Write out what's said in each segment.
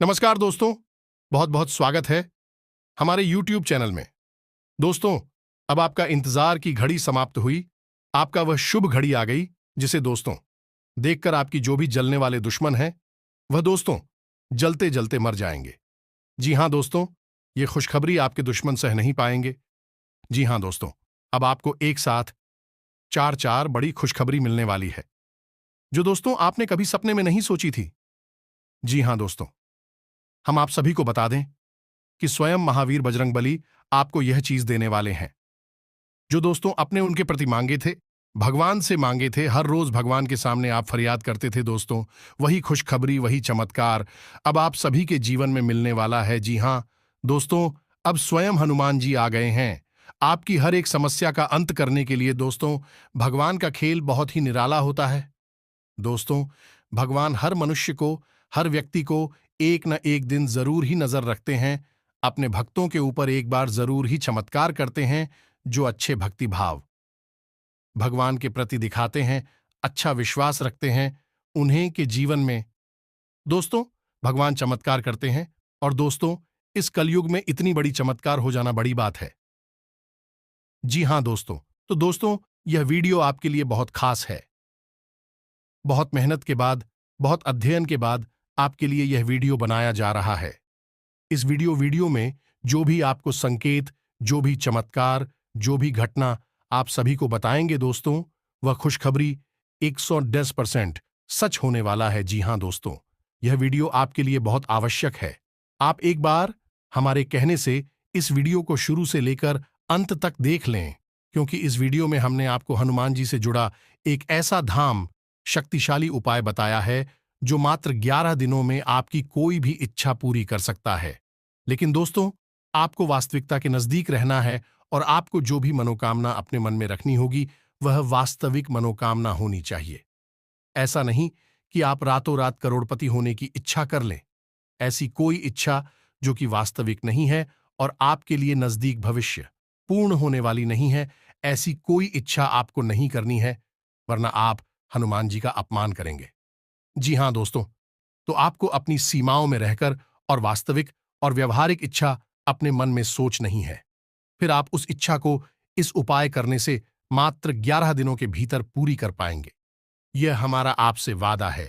नमस्कार दोस्तों, बहुत बहुत स्वागत है हमारे YouTube चैनल में। दोस्तों, अब आपका इंतजार की घड़ी समाप्त हुई। आपका वह शुभ घड़ी आ गई जिसे दोस्तों देखकर आपकी जो भी जलने वाले दुश्मन हैं वह दोस्तों जलते जलते मर जाएंगे। जी हां दोस्तों, ये खुशखबरी आपके दुश्मन सह नहीं पाएंगे। जी हां दोस्तों, अब आपको एक साथ चार चार बड़ी खुशखबरी मिलने वाली है जो दोस्तों आपने कभी सपने में नहीं सोची थी। जी हां दोस्तों, हम आप सभी को बता दें कि स्वयं महावीर बजरंगबली आपको यह चीज देने वाले हैं जो दोस्तों अपने उनके प्रति मांगे थे, भगवान से मांगे थे। हर रोज भगवान के सामने आप फरियाद करते थे दोस्तों, वही खुशखबरी, वही चमत्कार अब आप सभी के जीवन में मिलने वाला है। जी हां दोस्तों, अब स्वयं हनुमान जी आ गए हैं आपकी हर एक समस्या का अंत करने के लिए। दोस्तों, भगवान का खेल बहुत ही निराला होता है। दोस्तों, भगवान हर मनुष्य को, हर व्यक्ति को एक न एक दिन जरूर ही नजर रखते हैं, अपने भक्तों के ऊपर एक बार जरूर ही चमत्कार करते हैं जो अच्छे भक्ति भाव भगवान के प्रति दिखाते हैं, अच्छा विश्वास रखते हैं, उन्हें के जीवन में दोस्तों भगवान चमत्कार करते हैं। और दोस्तों, इस कलयुग में इतनी बड़ी चमत्कार हो जाना बड़ी बात है। जी हां दोस्तों, तो दोस्तों यह वीडियो आपके लिए बहुत खास है। बहुत मेहनत के बाद, बहुत अध्ययन के बाद आपके लिए यह वीडियो बनाया जा रहा है। इस वीडियो में जो भी आपको संकेत, जो भी चमत्कार, जो भी घटना आप सभी को बताएंगे दोस्तों, वह खुशखबरी 110% सच होने वाला है। जी हां दोस्तों, यह वीडियो आपके लिए बहुत आवश्यक है। आप एक बार हमारे कहने से इस वीडियो को शुरू से लेकर अंत तक देख लें, क्योंकि इस वीडियो में हमने आपको हनुमान जी से जुड़ा एक ऐसा धाम, शक्तिशाली उपाय बताया है जो मात्र 11 दिनों में आपकी कोई भी इच्छा पूरी कर सकता है। लेकिन दोस्तों, आपको वास्तविकता के नजदीक रहना है और आपको जो भी मनोकामना अपने मन में रखनी होगी वह वास्तविक मनोकामना होनी चाहिए। ऐसा नहीं कि आप रातों रात करोड़पति होने की इच्छा कर लें। ऐसी कोई इच्छा जो कि वास्तविक नहीं है और आपके लिए नजदीक भविष्य पूर्ण होने वाली नहीं है, ऐसी कोई इच्छा आपको नहीं करनी है, वरना आप हनुमान जी का अपमान करेंगे। जी हां दोस्तों, तो आपको अपनी सीमाओं में रहकर और वास्तविक और व्यवहारिक इच्छा अपने मन में सोच नहीं है। फिर आप उस इच्छा को इस उपाय करने से मात्र 11 दिनों के भीतर पूरी कर पाएंगे। यह हमारा आपसे वादा है।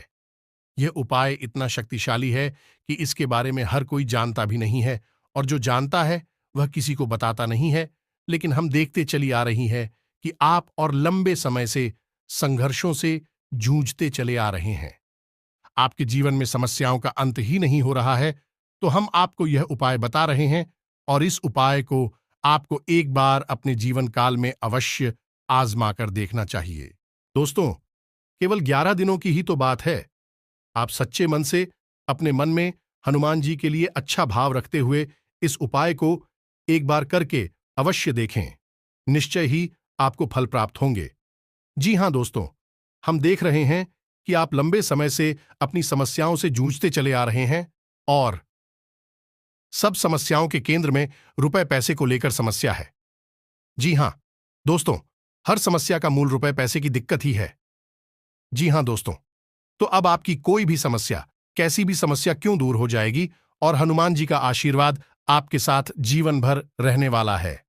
यह उपाय इतना शक्तिशाली है कि इसके बारे में हर कोई जानता भी नहीं है, और जो जानता है वह किसी को बताता नहीं है। लेकिन हम देखते चली आ रही है कि आप और लंबे समय से संघर्षों से जूझते चले आ रहे हैं। आपके जीवन में समस्याओं का अंत ही नहीं हो रहा है, तो हम आपको यह उपाय बता रहे हैं और इस उपाय को आपको एक बार अपने जीवन काल में अवश्य आजमा कर देखना चाहिए। दोस्तों, केवल 11 दिनों की ही तो बात है। आप सच्चे मन से अपने मन में हनुमान जी के लिए अच्छा भाव रखते हुए इस उपाय को एक बार करके अवश्य देखें। निश्चय ही आपको फल प्राप्त होंगे। जी हां दोस्तों, हम देख रहे हैं कि आप लंबे समय से अपनी समस्याओं से जूझते चले आ रहे हैं और सब समस्याओं के केंद्र में रुपए पैसे को लेकर समस्या है। जी हां दोस्तों, हर समस्या का मूल रुपए पैसे की दिक्कत ही है। जी हां दोस्तों, तो अब आपकी कोई भी समस्या, कैसी भी समस्या क्यों दूर हो जाएगी और हनुमान जी का आशीर्वाद आपके साथ जीवन भर रहने वाला है।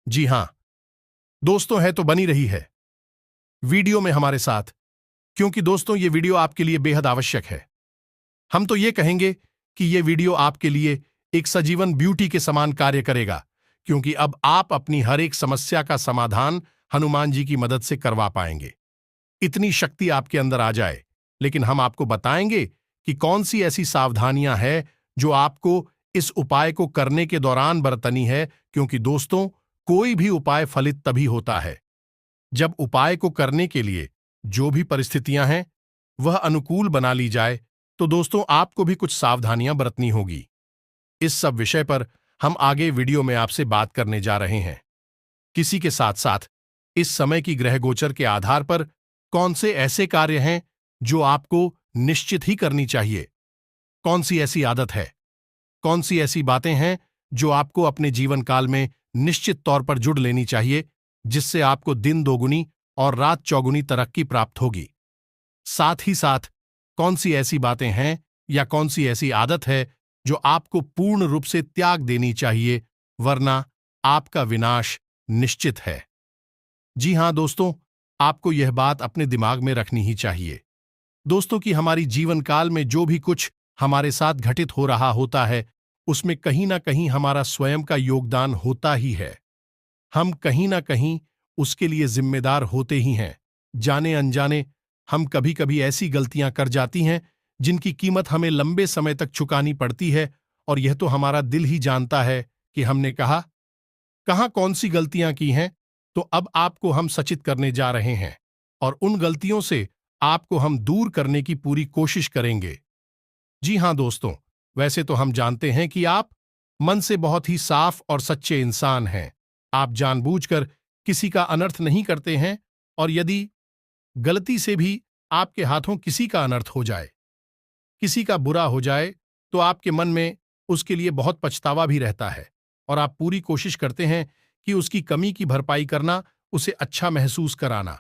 जी हां दोस्तों, है तो बनी रही है वीडियो में हमारे साथ, क्योंकि दोस्तों ये वीडियो आपके लिए बेहद आवश्यक है। हम तो ये कहेंगे कि ये वीडियो आपके लिए एक सजीवन ब्यूटी के समान कार्य करेगा, क्योंकि अब आप अपनी हर एक समस्या का समाधान हनुमान जी की मदद से करवा पाएंगे। इतनी शक्ति आपके अंदर आ जाए। लेकिन हम आपको बताएंगे कि कौन सी ऐसी सावधानियां हैं जो आपको इस उपाय को करने के दौरान बरतनी है, क्योंकि दोस्तों कोई भी उपाय फलित तभी होता है जब उपाय को करने के लिए जो भी परिस्थितियां हैं वह अनुकूल बना ली जाए। तो दोस्तों आपको भी कुछ सावधानियां बरतनी होगी। इस सब विषय पर हम आगे वीडियो में आपसे बात करने जा रहे हैं। किसी के साथ साथ इस समय की ग्रह गोचर के आधार पर कौन से ऐसे कार्य हैं जो आपको निश्चित ही करनी चाहिए, कौन सी ऐसी आदत है, कौन सी ऐसी बातें हैं जो आपको अपने जीवन काल में निश्चित तौर पर जुड़ लेनी चाहिए, जिससे आपको दिन दोगुनी और रात चौगुनी तरक्की प्राप्त होगी। साथ ही साथ कौन सी ऐसी बातें हैं या कौन सी ऐसी आदत है जो आपको पूर्ण रूप से त्याग देनी चाहिए, वरना आपका विनाश निश्चित है। जी हां दोस्तों, आपको यह बात अपने दिमाग में रखनी ही चाहिए दोस्तों कि हमारी जीवन काल में जो भी कुछ हमारे साथ घटित हो रहा होता है, उसमें कहीं ना कहीं हमारा स्वयं का योगदान होता ही है। हम कहीं ना कहीं उसके लिए जिम्मेदार होते ही हैं। जाने अनजाने हम कभी कभी ऐसी गलतियां कर जाती हैं जिनकी कीमत हमें लंबे समय तक चुकानी पड़ती है, और यह तो हमारा दिल ही जानता है कि हमने कहाँ कौन सी गलतियां की हैं। तो अब आपको हम सचेत करने जा रहे हैं, और उन गलतियों से आपको हम दूर करने की पूरी कोशिश करेंगे। जी हां दोस्तों, वैसे तो हम जानते हैं कि आप मन से बहुत ही साफ और सच्चे इंसान हैं। आप जानबूझकर किसी का अनर्थ नहीं करते हैं, और यदि गलती से भी आपके हाथों किसी का अनर्थ हो जाए, किसी का बुरा हो जाए, तो आपके मन में उसके लिए बहुत पछतावा भी रहता है, और आप पूरी कोशिश करते हैं कि उसकी कमी की भरपाई करना, उसे अच्छा महसूस कराना।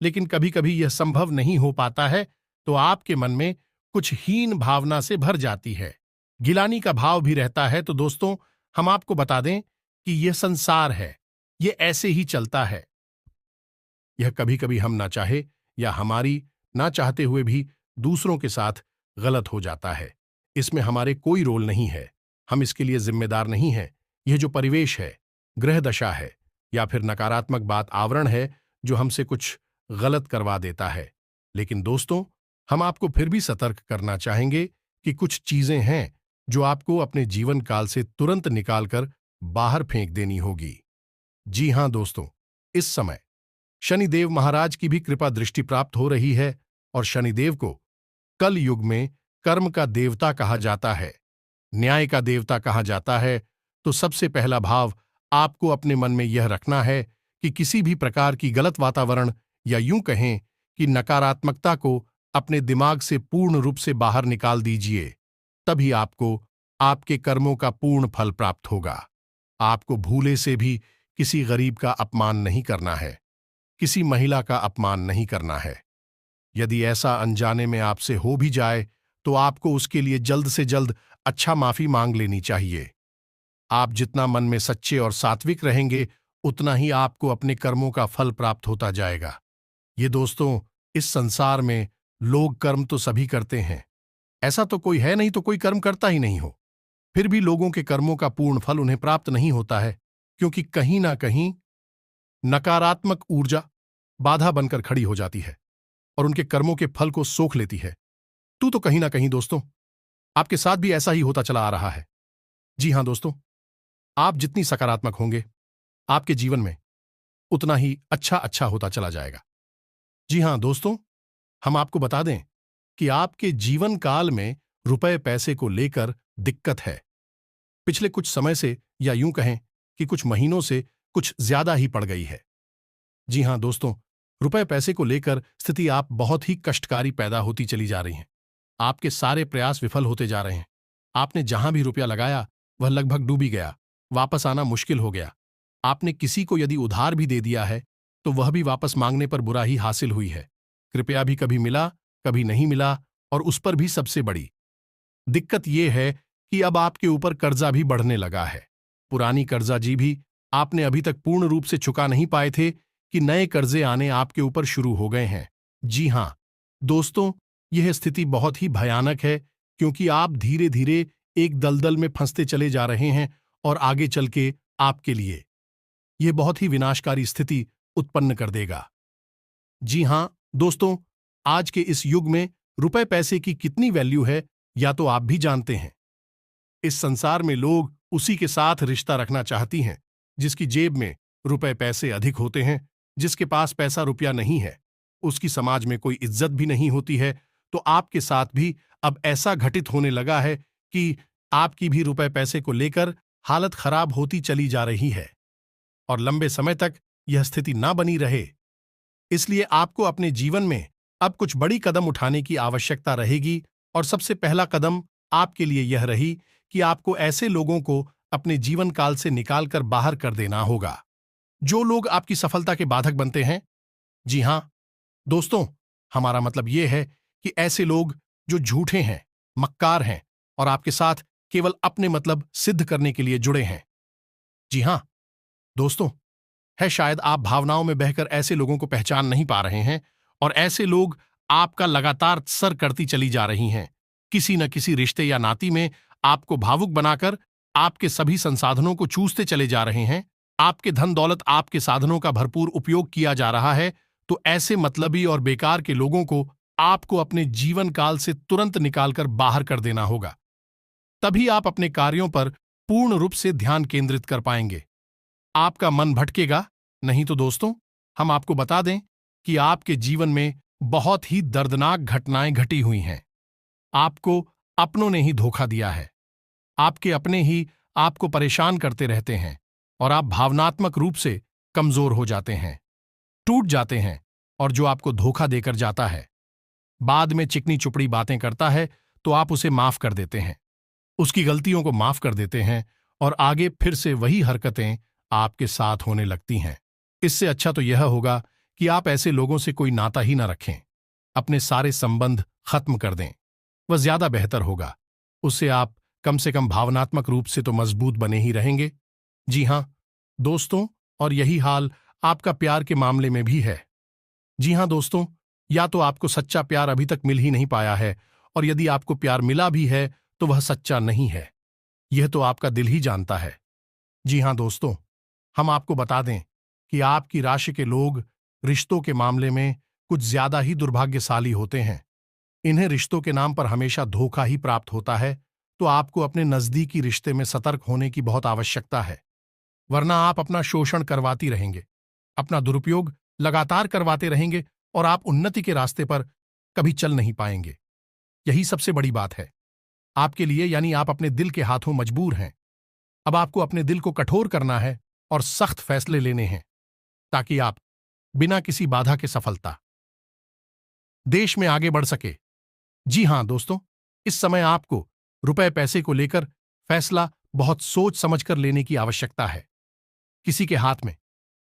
लेकिन कभी कभी यह संभव नहीं हो पाता है, तो आपके मन में कुछ हीन भावना से भर जाती है, गिलानी का भाव भी रहता है। तो दोस्तों, हम आपको बता दें कि यह संसार है, यह ऐसे ही चलता है। यह कभी कभी हम ना चाहे या हमारी ना चाहते हुए भी दूसरों के साथ गलत हो जाता है। इसमें हमारे कोई रोल नहीं है, हम इसके लिए जिम्मेदार नहीं हैं। यह जो परिवेश है, ग्रह दशा है, या फिर नकारात्मक बात आवरण है जो हमसे कुछ गलत करवा देता है। लेकिन दोस्तों, हम आपको फिर भी सतर्क करना चाहेंगे कि कुछ चीजें हैं जो आपको अपने जीवन काल से तुरंत निकालकर बाहर फेंक देनी होगी। जी हां दोस्तों, इस समय शनिदेव महाराज की भी कृपा दृष्टि प्राप्त हो रही है, और शनिदेव को कल युग में कर्म का देवता कहा जाता है, न्याय का देवता कहा जाता है। तो सबसे पहला भाव आपको अपने मन में यह रखना है कि किसी भी प्रकार की गलत वातावरण, या यूं कहें कि नकारात्मकता को अपने दिमाग से पूर्ण रूप से बाहर निकाल दीजिए। तभी आपको आपके कर्मों का पूर्ण फल प्राप्त होगा। आपको भूले से भी किसी गरीब का अपमान नहीं करना है, किसी महिला का अपमान नहीं करना है। यदि ऐसा अनजाने में आपसे हो भी जाए, तो आपको उसके लिए जल्द से जल्द अच्छा माफी मांग लेनी चाहिए। आप जितना मन में सच्चे और सात्विक रहेंगे, उतना ही आपको अपने कर्मों का फल प्राप्त होता जाएगा। ये दोस्तों, इस संसार में लोग कर्म तो सभी करते हैं, ऐसा तो कोई है नहीं तो कोई कर्म करता ही नहीं हो। फिर भी लोगों के कर्मों का पूर्ण फल उन्हें प्राप्त नहीं होता है, क्योंकि कहीं ना कहीं नकारात्मक ऊर्जा बाधा बनकर खड़ी हो जाती है और उनके कर्मों के फल को सोख लेती है। तो कहीं ना कहीं दोस्तों, आपके साथ भी ऐसा ही होता चला आ रहा है। जी हां दोस्तों, आप जितनी सकारात्मक होंगे, आपके जीवन में उतना ही अच्छा अच्छा होता चला जाएगा। जी हां दोस्तों, हम आपको बता दें कि आपके जीवन काल में रुपए पैसे को लेकर दिक्कत है। पिछले कुछ समय से, या यूं कहें कि कुछ महीनों से, कुछ ज्यादा ही पड़ गई है। जी हां दोस्तों, रुपए पैसे को लेकर स्थिति आप बहुत ही कष्टकारी पैदा होती चली जा रही हैं। आपके सारे प्रयास विफल होते जा रहे हैं। आपने जहां भी रुपया लगाया, वह लगभग डूबी गया, वापस आना मुश्किल हो गया। आपने किसी को यदि उधार भी दे दिया है, तो वह भी वापस मांगने पर बुरा ही हासिल हुई है। कृपया भी कभी मिला, कभी नहीं मिला, और उस पर भी सबसे बड़ी दिक्कत यह है कि अब आपके ऊपर कर्जा भी बढ़ने लगा है। पुरानी कर्जा जी भी आपने अभी तक पूर्ण रूप से चुका नहीं पाए थे कि नए कर्जे आने आपके ऊपर शुरू हो गए हैं। जी हां दोस्तों, यह स्थिति बहुत ही भयानक है, क्योंकि आप धीरे धीरे एक दलदल में फंसते चले जा रहे हैं, और आगे चल के आपके लिए यह बहुत ही विनाशकारी स्थिति उत्पन्न कर देगा। जी हां दोस्तों, आज के इस युग में रुपए पैसे की कितनी वैल्यू है, या तो आप भी जानते हैं। इस संसार में लोग उसी के साथ रिश्ता रखना चाहती हैं जिसकी जेब में रुपए पैसे अधिक होते हैं। जिसके पास पैसा रुपया नहीं है, उसकी समाज में कोई इज्जत भी नहीं होती है। तो आपके साथ भी अब ऐसा घटित होने लगा है कि आपकी भी रुपए पैसे को लेकर हालत खराब होती चली जा रही है, और लंबे समय तक यह स्थिति ना बनी रहे, इसलिए आपको अपने जीवन में अब कुछ बड़ी कदम उठाने की आवश्यकता रहेगी। और सबसे पहला कदम आपके लिए यह रही कि आपको ऐसे लोगों को अपने जीवन काल से निकालकर बाहर कर देना होगा जो लोग आपकी सफलता के बाधक बनते हैं। जी हां दोस्तों, हमारा मतलब यह है कि ऐसे लोग जो झूठे हैं, मक्कार हैं और आपके साथ केवल अपने मतलब सिद्ध करने के लिए जुड़े हैं। जी हां दोस्तों, है शायद आप भावनाओं में बहकर ऐसे लोगों को पहचान नहीं पा रहे हैं और ऐसे लोग आपका लगातार सर करती चली जा रही हैं। किसी न किसी रिश्ते या नाती में आपको भावुक बनाकर आपके सभी संसाधनों को चूसते चले जा रहे हैं। आपके धन दौलत आपके साधनों का भरपूर उपयोग किया जा रहा है। तो ऐसे मतलबी और बेकार के लोगों को आपको अपने जीवन काल से तुरंत निकालकर बाहर कर देना होगा। तभी आप अपने कार्यों पर पूर्ण रूप से ध्यान केंद्रित कर पाएंगे। आपका मन भटकेगा नहीं। तो दोस्तों, हम आपको बता दें कि आपके जीवन में बहुत ही दर्दनाक घटनाएं घटी हुई हैं। आपको अपनों ने ही धोखा दिया है। आपके अपने ही आपको परेशान करते रहते हैं और आप भावनात्मक रूप से कमजोर हो जाते हैं, टूट जाते हैं। और जो आपको धोखा देकर जाता है, बाद में चिकनी चुपड़ी बातें करता है, तो आप उसे माफ कर देते हैं, उसकी गलतियों को माफ कर देते हैं और आगे फिर से वही हरकतें आपके साथ होने लगती हैं। इससे अच्छा तो यह होगा कि आप ऐसे लोगों से कोई नाता ही ना रखें, अपने सारे संबंध खत्म कर दें। वह ज्यादा बेहतर होगा। उससे आप कम से कम भावनात्मक रूप से तो मजबूत बने ही रहेंगे। जी हां दोस्तों, और यही हाल आपका प्यार के मामले में भी है। जी हां दोस्तों, या तो आपको सच्चा प्यार अभी तक मिल ही नहीं पाया है, और यदि आपको प्यार मिला भी है तो वह सच्चा नहीं है। यह तो आपका दिल ही जानता है। जी हां दोस्तों, हम आपको बता दें कि आपकी राशि के लोग रिश्तों के मामले में कुछ ज्यादा ही दुर्भाग्यशाली होते हैं। इन्हें रिश्तों के नाम पर हमेशा धोखा ही प्राप्त होता है। तो आपको अपने नजदीकी रिश्ते में सतर्क होने की बहुत आवश्यकता है, वरना आप अपना शोषण करवाती रहेंगे, अपना दुरुपयोग लगातार करवाते रहेंगे और आप उन्नति के रास्ते पर कभी चल नहीं पाएंगे। यही सबसे बड़ी बात है आपके लिए, यानी आप अपने दिल के हाथों मजबूर हैं। अब आपको अपने दिल को कठोर करना है और सख्त फैसले लेने हैं, ताकि आप बिना किसी बाधा के सफलता देश में आगे बढ़ सके। जी हां दोस्तों, इस समय आपको रुपए पैसे को लेकर फैसला बहुत सोच समझकर लेने की आवश्यकता है। किसी के हाथ में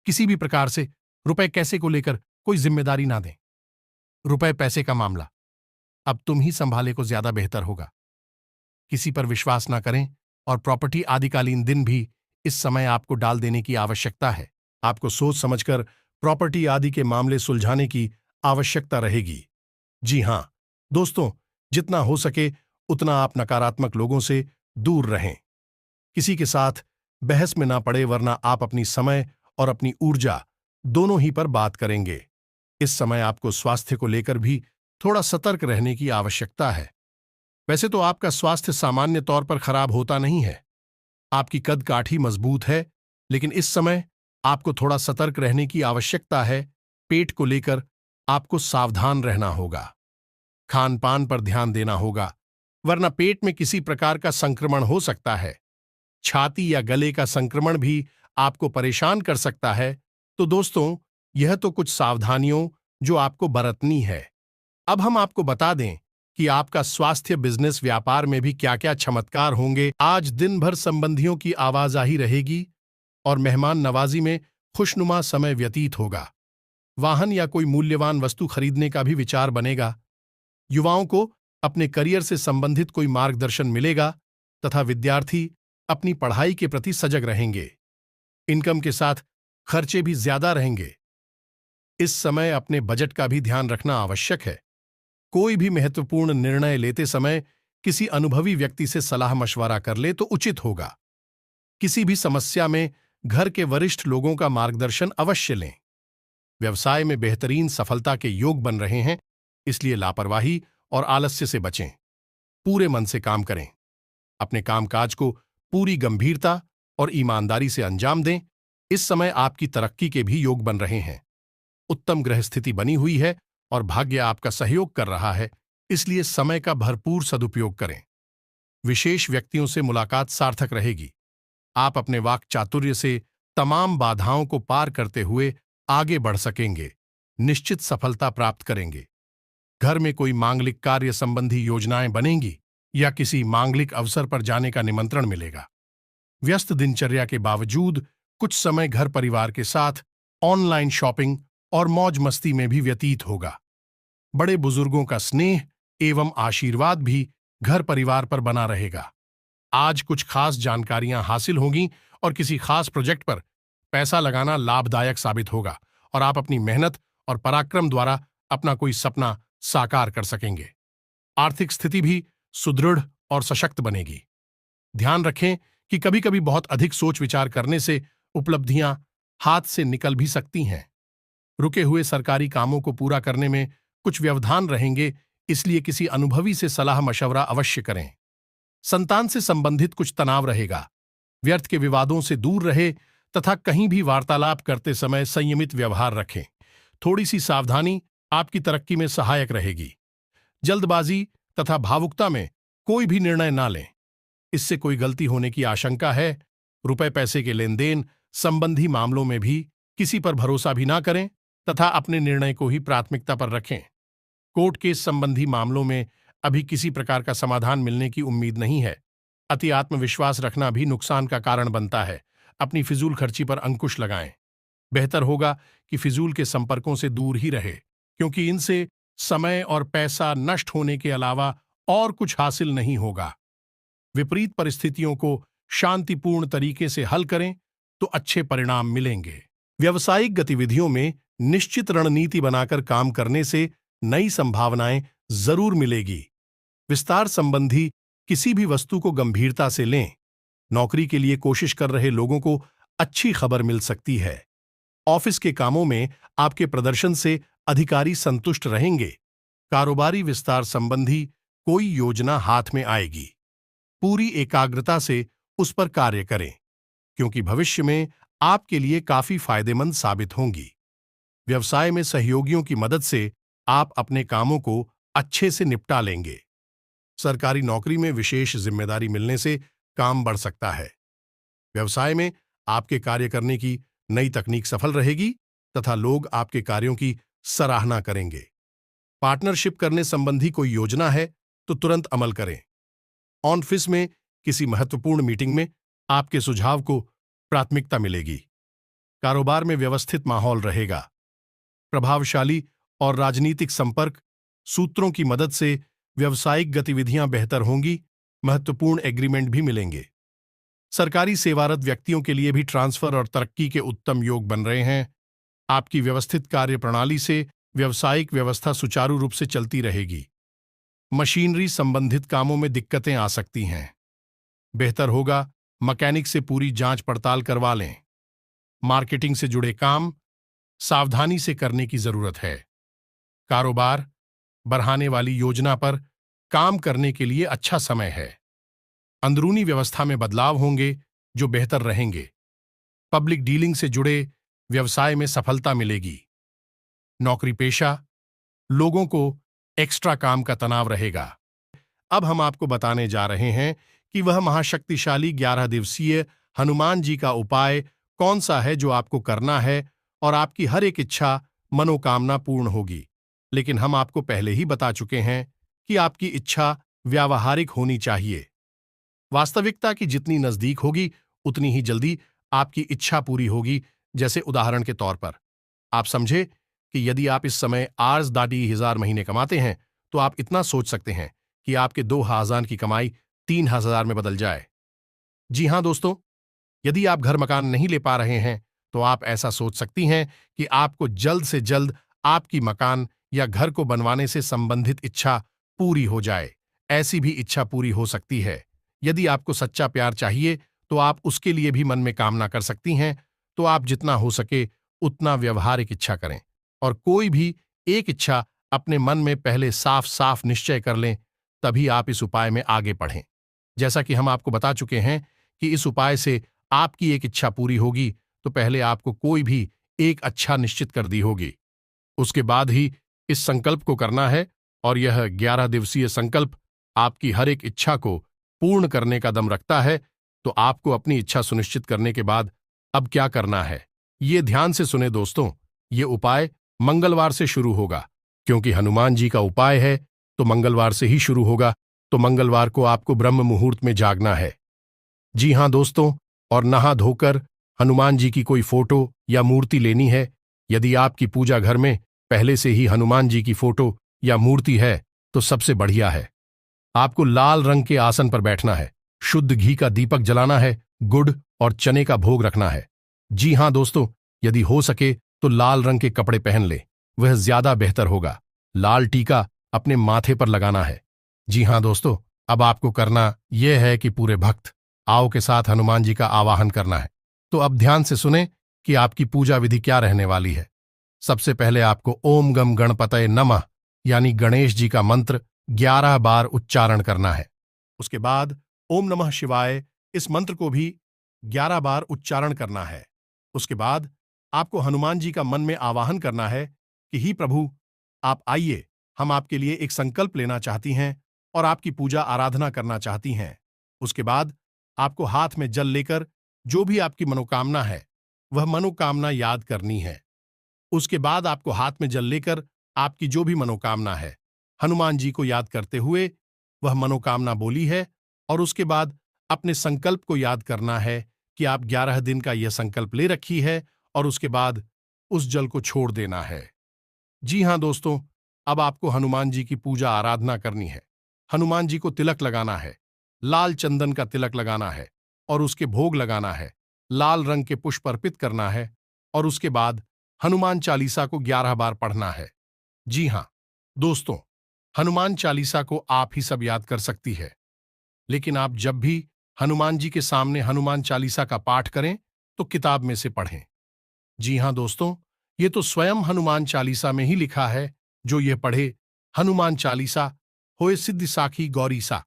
किसी भी प्रकार से रुपए कैसे को लेकर कोई जिम्मेदारी ना दें। रुपए पैसे का मामला अब तुम ही संभाले को ज्यादा बेहतर होगा। किसी पर विश्वास ना करें और प्रॉपर्टी आदिकालीन दिन भी इस समय आपको डाल देने की आवश्यकता है। आपको सोच समझकर प्रॉपर्टी आदि के मामले सुलझाने की आवश्यकता रहेगी। जी हां दोस्तों, जितना हो सके उतना आप नकारात्मक लोगों से दूर रहें। किसी के साथ बहस में ना पड़े, वरना आप अपनी समय और अपनी ऊर्जा दोनों ही पर बात करेंगे। इस समय आपको स्वास्थ्य को लेकर भी थोड़ा सतर्क रहने की आवश्यकता है। वैसे तो आपका स्वास्थ्य सामान्य तौर पर खराब होता नहीं है, आपकी कद काठी मजबूत है, लेकिन इस समय आपको थोड़ा सतर्क रहने की आवश्यकता है। पेट को लेकर आपको सावधान रहना होगा, खान पान पर ध्यान देना होगा, वरना पेट में किसी प्रकार का संक्रमण हो सकता है। छाती या गले का संक्रमण भी आपको परेशान कर सकता है। तो दोस्तों, यह तो कुछ सावधानियों जो आपको बरतनी है। अब हम आपको बता दें कि आपका स्वास्थ्य, बिजनेस, व्यापार में भी क्या क्या चमत्कार होंगे। आज दिन भर संबंधियों की आवाजाही रहेगी और मेहमान नवाजी में खुशनुमा समय व्यतीत होगा। वाहन या कोई मूल्यवान वस्तु खरीदने का भी विचार बनेगा। युवाओं को अपने करियर से संबंधित कोई मार्गदर्शन मिलेगा तथा विद्यार्थी अपनी पढ़ाई के प्रति सजग रहेंगे। इनकम के साथ खर्चे भी ज्यादा रहेंगे। इस समय अपने बजट का भी ध्यान रखना आवश्यक है। कोई भी महत्वपूर्ण निर्णय लेते समय किसी अनुभवी व्यक्ति से सलाह मशवरा कर ले तो उचित होगा। किसी भी समस्या में घर के वरिष्ठ लोगों का मार्गदर्शन अवश्य लें। व्यवसाय में बेहतरीन सफलता के योग बन रहे हैं, इसलिए लापरवाही और आलस्य से बचें। पूरे मन से काम करें। अपने कामकाज को पूरी गंभीरता और ईमानदारी से अंजाम दें। इस समय आपकी तरक्की के भी योग बन रहे हैं। उत्तम ग्रह स्थिति बनी हुई है और भाग्य आपका सहयोग कर रहा है, इसलिए समय का भरपूर सदुपयोग करें। विशेष व्यक्तियों से मुलाकात सार्थक रहेगी। आप अपने वाक चातुर्य से तमाम बाधाओं को पार करते हुए आगे बढ़ सकेंगे। निश्चित सफलता प्राप्त करेंगे। घर में कोई मांगलिक कार्य संबंधी योजनाएं बनेंगी या किसी मांगलिक अवसर पर जाने का निमंत्रण मिलेगा। व्यस्त दिनचर्या के बावजूद कुछ समय घर परिवार के साथ ऑनलाइन शॉपिंग और मौज मस्ती में भी व्यतीत होगा। बड़े बुजुर्गों का स्नेह एवं आशीर्वाद भी घर परिवार पर बना रहेगा। आज कुछ खास जानकारियां हासिल होंगी और किसी खास प्रोजेक्ट पर पैसा लगाना लाभदायक साबित होगा और आप अपनी मेहनत और पराक्रम द्वारा अपना कोई सपना साकार कर सकेंगे। आर्थिक स्थिति भी सुदृढ़ और सशक्त बनेगी। ध्यान रखें कि कभी-कभी बहुत अधिक सोच विचार करने से उपलब्धियां हाथ से निकल भी सकती हैं। रुके हुए सरकारी कामों को पूरा करने में कुछ व्यवधान रहेंगे, इसलिए किसी अनुभवी से सलाह मशवरा अवश्य करें। संतान से संबंधित कुछ तनाव रहेगा। व्यर्थ के विवादों से दूर रहे तथा कहीं भी वार्तालाप करते समय संयमित व्यवहार रखें। थोड़ी सी सावधानी आपकी तरक्की में सहायक रहेगी। जल्दबाजी तथा भावुकता में कोई भी निर्णय ना लें, इससे कोई गलती होने की आशंका है। रुपए पैसे के लेन देन संबंधी मामलों में भी किसी पर भरोसा भी ना करें तथा अपने निर्णय को ही प्राथमिकता पर रखें। कोर्ट केस संबंधी मामलों में अभी किसी प्रकार का समाधान मिलने की उम्मीद नहीं है। अति आत्मविश्वास रखना भी नुकसान का कारण बनता है। अपनी फिजूल खर्ची पर अंकुश लगाएं। बेहतर होगा कि फिजूल के संपर्कों से दूर ही रहे, क्योंकि इनसे समय और पैसा नष्ट होने के अलावा और कुछ हासिल नहीं होगा। विपरीत परिस्थितियों को शांतिपूर्ण तरीके से हल करें तो अच्छे परिणाम मिलेंगे। व्यावसायिक गतिविधियों में निश्चित रणनीति बनाकर काम करने से नई संभावनाएं जरूर मिलेगी। विस्तार संबंधी किसी भी वस्तु को गंभीरता से लें। नौकरी के लिए कोशिश कर रहे लोगों को अच्छी खबर मिल सकती है। ऑफिस के कामों में आपके प्रदर्शन से अधिकारी संतुष्ट रहेंगे। कारोबारी विस्तार संबंधी कोई योजना हाथ में आएगी। पूरी एकाग्रता से उस पर कार्य करें, क्योंकि भविष्य में आपके लिए काफी फायदेमंद साबित होंगी। व्यवसाय में सहयोगियों की मदद से आप अपने कामों को अच्छे से निपटा लेंगे। सरकारी नौकरी में विशेष जिम्मेदारी मिलने से काम बढ़ सकता है। व्यवसाय में आपके कार्य करने की नई तकनीक सफल रहेगी तथा लोग आपके कार्यों की सराहना करेंगे। पार्टनरशिप करने संबंधी कोई योजना है तो तुरंत अमल करें। ऑफिस में किसी महत्वपूर्ण मीटिंग में आपके सुझाव को प्राथमिकता मिलेगी। कारोबार में व्यवस्थित माहौल रहेगा। प्रभावशाली और राजनीतिक संपर्क सूत्रों की मदद से व्यावसायिक गतिविधियां बेहतर होंगी। महत्वपूर्ण एग्रीमेंट भी मिलेंगे। सरकारी सेवारत व्यक्तियों के लिए भी ट्रांसफर और तरक्की के उत्तम योग बन रहे हैं। आपकी व्यवस्थित कार्य प्रणाली से व्यावसायिक व्यवस्था सुचारू रूप से चलती रहेगी। मशीनरी संबंधित कामों में दिक्कतें आ सकती हैं। बेहतर होगा मैकेनिक से पूरी जांच पड़ताल करवा लें। मार्केटिंग से जुड़े काम सावधानी से करने की जरूरत है। कारोबार बढ़ाने वाली योजना पर काम करने के लिए अच्छा समय है। अंदरूनी व्यवस्था में बदलाव होंगे जो बेहतर रहेंगे। पब्लिक डीलिंग से जुड़े व्यवसाय में सफलता मिलेगी। नौकरी पेशा लोगों को एक्स्ट्रा काम का तनाव रहेगा। अब हम आपको बताने जा रहे हैं कि वह महाशक्तिशाली 11 दिवसीय हनुमान जी का उपाय कौन सा है जो आपको करना है और आपकी हर एक इच्छा मनोकामना पूर्ण होगी। लेकिन हम आपको पहले ही बता चुके हैं कि आपकी इच्छा व्यावहारिक होनी चाहिए। वास्तविकता की जितनी नजदीक होगी उतनी ही जल्दी आपकी इच्छा पूरी होगी। जैसे उदाहरण के तौर पर आप समझे कि यदि आप इस समय 8,000 महीने कमाते हैं तो आप इतना सोच सकते हैं कि आपके 2,000 की कमाई 3,000 में बदल जाए। जी हां दोस्तों, यदि आप घर मकान नहीं ले पा रहे हैं तो आप ऐसा सोच सकती हैं कि आपको जल्द से जल्द आपकी मकान या घर को बनवाने से संबंधित इच्छा पूरी हो जाए। ऐसी भी इच्छा पूरी हो सकती है। यदि आपको सच्चा प्यार चाहिए तो आप उसके लिए भी मन में कामना कर सकती हैं। तो आप जितना हो सके उतना व्यवहारिक इच्छा करें और कोई भी एक इच्छा अपने मन में पहले साफ साफ निश्चय कर लें, तभी आप इस उपाय में आगे बढ़ें। जैसा कि हम आपको बता चुके हैं कि इस उपाय से आपकी एक इच्छा पूरी होगी तो पहले आपको कोई भी एक अच्छा निश्चित कर दी होगी। उसके बाद ही इस संकल्प को करना है और यह 11 दिवसीय संकल्प आपकी हर एक इच्छा को पूर्ण करने का दम रखता है। तो आपको अपनी इच्छा सुनिश्चित करने के बाद अब क्या करना है, ये ध्यान से सुने दोस्तों। ये उपाय मंगलवार से शुरू होगा, क्योंकि हनुमान जी का उपाय है तो मंगलवार से ही शुरू होगा। तो मंगलवार को आपको ब्रह्म मुहूर्त में जागना है। जी हां दोस्तों, और नहा धोकर हनुमान जी की कोई फोटो या मूर्ति लेनी है। यदि आपकी पूजा घर में पहले से ही हनुमान जी की फोटो या मूर्ति है तो सबसे बढ़िया है। आपको लाल रंग के आसन पर बैठना है, शुद्ध घी का दीपक जलाना है, गुड़ और चने का भोग रखना है। जी हां दोस्तों, यदि हो सके तो लाल रंग के कपड़े पहन ले, वह ज्यादा बेहतर होगा। लाल टीका अपने माथे पर लगाना है। जी हां दोस्तों, अब आपको करना यह है कि पूरे भक्त आओ के साथ हनुमान जी का आवाहन करना है। तो अब ध्यान से सुने कि आपकी पूजा विधि क्या रहने वाली है। सबसे पहले आपको ओम गम गणपतये नमः यानी गणेश जी का मंत्र 11 बार उच्चारण करना है। उसके बाद ओम नमः शिवाय इस मंत्र को भी 11 बार उच्चारण करना है। उसके बाद आपको हनुमान जी का मन में आवाहन करना है कि ही प्रभु, आप आइए, हम आपके लिए एक संकल्प लेना चाहती हैं और आपकी पूजा आराधना करना चाहती हैं। उसके बाद आपको हाथ में जल लेकर जो भी आपकी मनोकामना है वह मनोकामना याद करनी है। उसके बाद आपको हाथ में जल लेकर आपकी जो भी मनोकामना है हनुमान जी को याद करते हुए वह मनोकामना बोली है, और उसके बाद अपने संकल्प को याद करना है कि आप 11 दिन का यह संकल्प ले रखी है, और उसके बाद उस जल को छोड़ देना है। जी हां दोस्तों, अब आपको हनुमान जी की पूजा आराधना करनी है। हनुमान जी को तिलक लगाना है, लाल चंदन का तिलक लगाना है और उसके भोग लगाना है, लाल रंग के पुष्प अर्पित करना है, और उसके बाद हनुमान चालीसा को 11 बार पढ़ना है। जी हां दोस्तों, हनुमान चालीसा को आप ही सब याद कर सकती है, लेकिन आप जब भी हनुमान जी के सामने हनुमान चालीसा का पाठ करें तो किताब में से पढ़ें। जी हां दोस्तों, ये तो स्वयं हनुमान चालीसा में ही लिखा है, जो ये पढ़े हनुमान चालीसा होए सिद्धि साखी गौरीसा।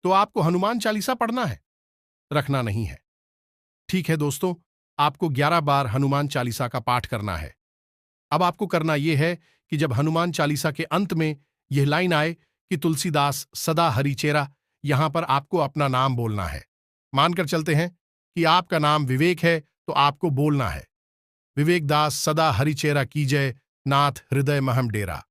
तो आपको हनुमान चालीसा पढ़ना है, रखना नहीं है। ठीक है दोस्तों, आपको 11 बार हनुमान चालीसा का पाठ करना है। अब आपको करना यह है कि जब हनुमान चालीसा के अंत में यह लाइन आए कि तुलसीदास सदा हरिचेरा, यहां पर आपको अपना नाम बोलना है। मानकर चलते हैं कि आपका नाम विवेक है, तो आपको बोलना है, विवेक दास सदा हरिचेरा कीजय, नाथ हृदय महम डेरा।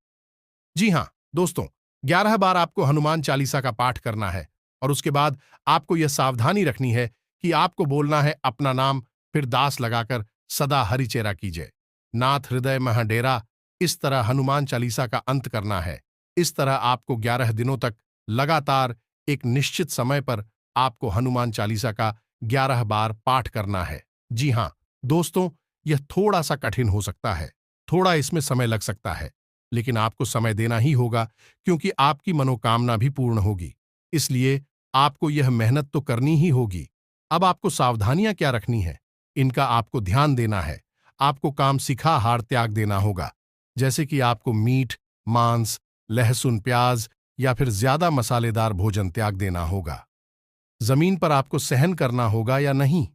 जी हां दोस्तों, 11 बार आपको हनुमान चालीसा का पाठ करना है, और उसके बाद आपको यह सावधानी रखनी है कि आपको बोलना है अपना नाम, फिर दास लगाकर सदा हरिचेरा कीजय, नाथ हृदय मह डेरा। इस तरह हनुमान चालीसा का अंत करना है। इस तरह आपको 11 दिनों तक लगातार एक निश्चित समय पर आपको हनुमान चालीसा का 11 बार पाठ करना है। जी हां दोस्तों, यह थोड़ा सा कठिन हो सकता है, थोड़ा इसमें समय लग सकता है, लेकिन आपको समय देना ही होगा, क्योंकि आपकी मनोकामना भी पूर्ण होगी। इसलिए आपको यह मेहनत तो करनी ही होगी। अब आपको सावधानियां क्या रखनी है, इनका आपको ध्यान देना है। आपको काम सिखा आहार त्याग देना होगा, जैसे कि आपको मीट, मांस, लहसुन, प्याज या फिर ज्यादा मसालेदार भोजन त्याग देना होगा। जमीन पर आपको सहन करना होगा या नहीं,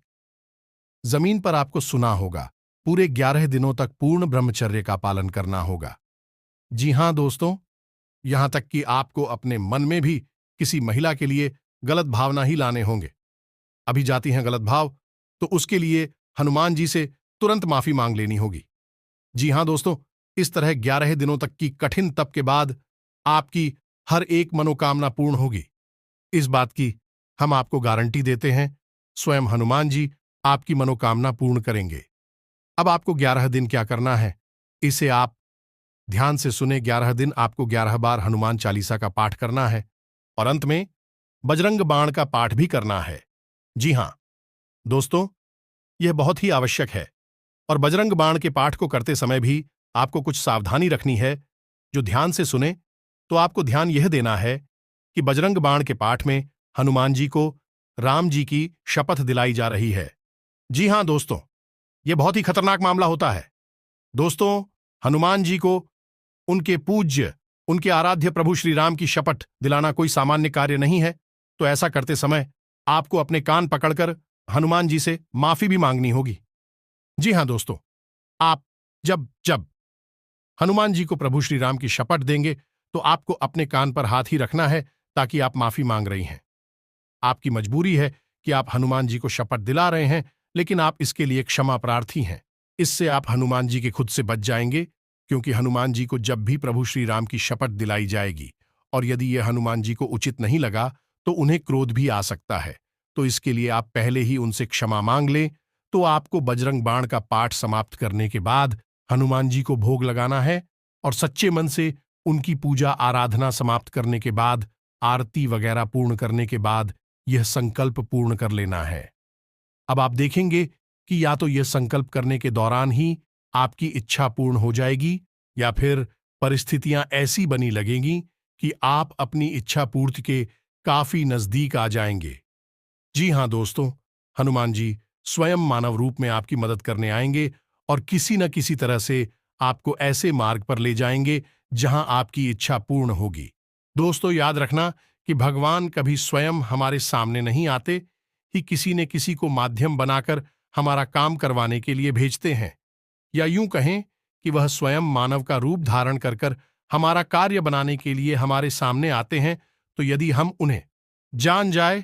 जमीन पर आपको सुना होगा। पूरे 11 दिनों तक पूर्ण ब्रह्मचर्य का पालन करना होगा। जी हां दोस्तों, यहां तक कि आपको अपने मन में भी किसी महिला के लिए गलत भावना ही लाने होंगे। अभी जाती हैं गलत भाव, तो उसके लिए हनुमान जी से तुरंत माफी मांग लेनी होगी। जी हां दोस्तों, इस तरह 11 दिनों तक की कठिन तप के बाद आपकी हर एक मनोकामना पूर्ण होगी। इस बात की हम आपको गारंटी देते हैं, स्वयं हनुमान जी आपकी मनोकामना पूर्ण करेंगे। अब आपको 11 दिन क्या करना है, इसे आप ध्यान से सुने। 11 दिन आपको 11 बार हनुमान चालीसा का पाठ करना है, और अंत में बजरंग बाण का पाठ भी करना है। जी हां दोस्तों, यह बहुत ही आवश्यक है, और बजरंग बाण के पाठ को करते समय भी आपको कुछ सावधानी रखनी है। जो ध्यान से सुने, तो आपको ध्यान यह देना है कि बजरंग बाण के पाठ में हनुमान जी को राम जी की शपथ दिलाई जा रही है। जी हां दोस्तों, यह बहुत ही खतरनाक मामला होता है। दोस्तों, हनुमान जी को उनके पूज्य, उनके आराध्य प्रभु श्री राम की शपथ दिलाना कोई सामान्य कार्य नहीं है। तो ऐसा करते समय आपको अपने कान पकड़कर हनुमान जी से माफी भी मांगनी होगी। जी हां दोस्तों, आप जब जब हनुमान जी को प्रभु श्री राम की शपथ देंगे, तो आपको अपने कान पर हाथ ही रखना है, ताकि आप माफी मांग रही हैं। आपकी मजबूरी है कि आप हनुमान जी को शपथ दिला रहे हैं, लेकिन आप इसके लिए क्षमा प्रार्थी हैं। इससे आप हनुमान जी के खुद से बच जाएंगे, क्योंकि हनुमान जी को जब भी प्रभु श्री राम की शपथ दिलाई जाएगी, और यदि यह हनुमान जी को उचित नहीं लगा, तो उन्हें क्रोध भी आ सकता है। तो इसके लिए आप पहले ही उनसे क्षमा मांग लें। तो आपको बजरंग बाण का पाठ समाप्त करने के बाद हनुमान जी को भोग लगाना है, और सच्चे मन से उनकी पूजा आराधना समाप्त करने के बाद आरती वगैरह पूर्ण करने के बाद यह संकल्प पूर्ण कर लेना है। अब आप देखेंगे कि या तो यह संकल्प करने के दौरान ही आपकी इच्छा पूर्ण हो जाएगी या फिर परिस्थितियां ऐसी बनी लगेंगी कि आप अपनी इच्छा पूर्ति के काफी नजदीक आ जाएंगे। जी हां दोस्तों, हनुमान जी स्वयं मानव रूप में आपकी मदद करने आएंगे और किसी न किसी तरह से आपको ऐसे मार्ग पर ले जाएंगे जहां आपकी इच्छा पूर्ण होगी। दोस्तों याद रखना कि भगवान कभी स्वयं हमारे सामने नहीं आते, ही किसी ने किसी को माध्यम बनाकर हमारा काम करवाने के लिए भेजते हैं, या यूं कहें कि वह स्वयं मानव का रूप धारण कर कर हमारा कार्य बनाने के लिए हमारे सामने आते हैं। तो यदि हम उन्हें जान जाए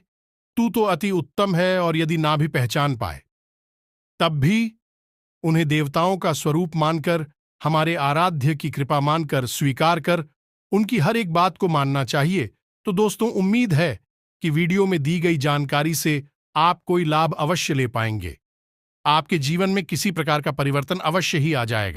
तू तो अति उत्तम है, और यदि ना भी पहचान पाए तब भी उन्हें देवताओं का स्वरूप मानकर, हमारे आराध्य की कृपा मानकर स्वीकार कर उनकी हर एक बात को मानना चाहिए। तो दोस्तों उम्मीद है कि वीडियो में दी गई जानकारी से आप कोई लाभ अवश्य ले पाएंगे। आपके जीवन में किसी प्रकार का परिवर्तन अवश्य ही आ जाएगा।